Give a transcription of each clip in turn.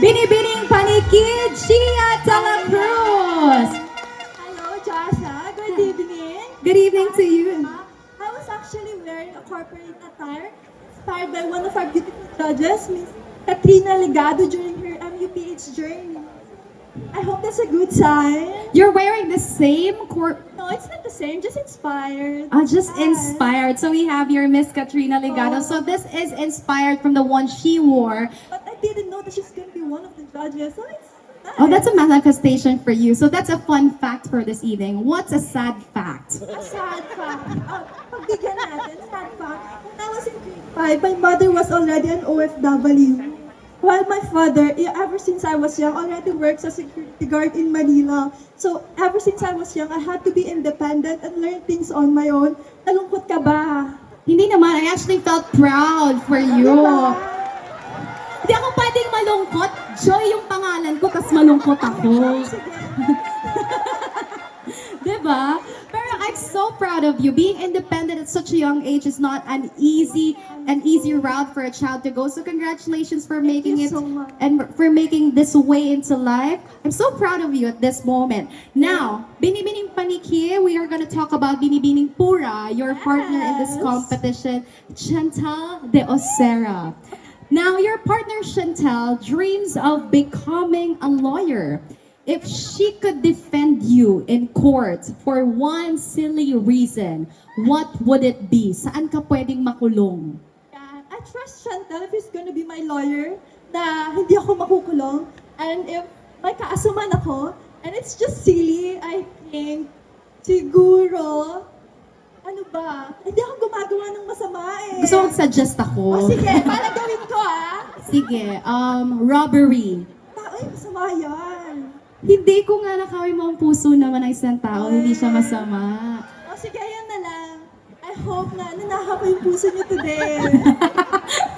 Binibining Panikid, Gia de la Cruz. Hello, Joshua. Good evening. Good evening to you. I was actually wearing a corporate attire inspired by one of our beautiful judges, Miss Katrina Legado, during her MUPH journey. I hope that's a good sign. You're wearing the same No, it's not the same, just inspired. just Yes. inspired. So we have your Miss Katrina Legado. So this is inspired from the one she wore. But I didn't know that she's going to be one of the judges, so it's nice. Oh, that's a manifestation for you. So that's a fun fact for this evening. What's a sad fact? A sad fact. Pagbigyan natin, sad fact. When I was in grade 5, my mother was already an OFW. While my father, ever since I was young, already works as a security guard in Manila. So, ever since I was young, I had to be independent and learn things on my own. Nalungkot ka ba? Hindi naman. I actually felt proud for you. Diba? Hindi ako pwedeng malungkot. Joy yung pangalan ko, tas malungkot ako. Sige. Diba? Pero I'm so proud of you. Being independent at such a young age is not an easy route for a child to go. So congratulations for making you it so much. and for making this way into life. I'm so proud of you at this moment. Now, Binibining Paniki, we are going to talk about Binibining Pura, your partner in this Yes. competition, Chantal de Osera. Now, your partner Chantal dreams of becoming a lawyer. If she could defend you in court for one silly reason, what would it be? Saan ka pwedeng makulong? Yeah, I trust Chantal if he's gonna be my lawyer na hindi ako makukulong. And if may kaso man ako, and it's just silly, I think, siguro, ano ba? Hindi ako gumagawa ng masama eh. Gusto mong suggest O ako? sige, para gawin ko ah. Sige, robbery. Ay, masama yan. Hindi ko nga nakawin mo ang puso naman ng isang tao, hindi siya masama. O sige, yan na lang. I hope na nanakaw ko yung puso niyo today.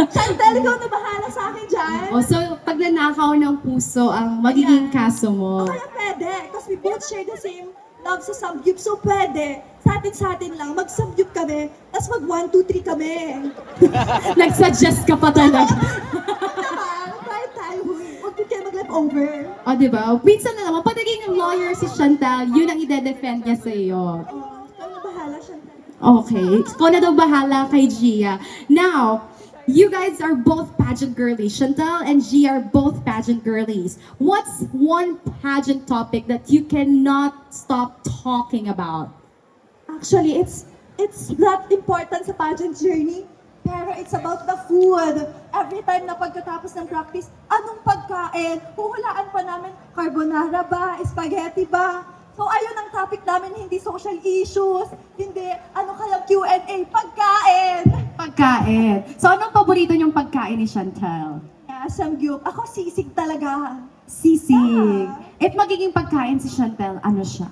Chantal, ikaw na bahala sa akin dyan. O so, pag nanakaw ng puso ang magiging kaso mo. O kaya pwede, because we both share the same love sa samgyup. So pwede, sa atin lang, mag-samgyup kami, tapos mag 1, 2, 3 kami. Nag-suggest ka pa talaga. Diba? Try tayo. Huwag din kayo mag-leftover. O, diba? Minsan na naman, pag naging lawyer si Chantal, yun ang ide-defend niya sa iyo. O, ikaw na bahala, Chantal. Okay. Ikaw na daw bahala kay Gia. Now, you guys are both pageant girlies. Chantal and Gia are both pageant girlies. What's one pageant topic that you cannot stop talking about? Actually, it's not important sa pageant journey, pero it's about the food. Every time na pagkatapos ng practice, anong pagkain? Huhulaan pa namin, carbonara ba? Spaghetti ba? So ayun ang topic namin, hindi social issues, hindi ano kaya Q&A, pagkain! Pagkain. So, anong paborito niyong pagkain ni Chantal? Yeah, samgyup. Ako sisig talaga. Sisig. If magiging pagkain si Chantal, ano siya?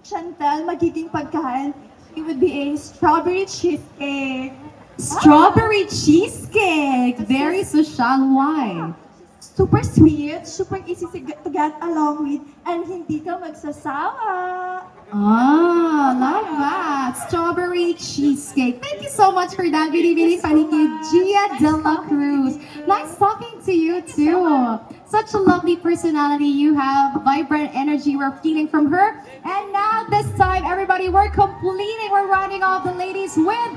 Chantal, magiging pagkain, it would be a strawberry cheesecake. Strawberry cheesecake. Very social. Why? Super sweet, super easy to get along with, and hindi ka magsasawa. Ah, love that. Strawberry cheesecake. Thank you so much for that. Binibining Panikid, Gia de la Cruz. Nice talking to you too. Such a lovely personality you have, vibrant energy we're feeling from her. And now this time, everybody, we're completing, we're rounding off the ladies with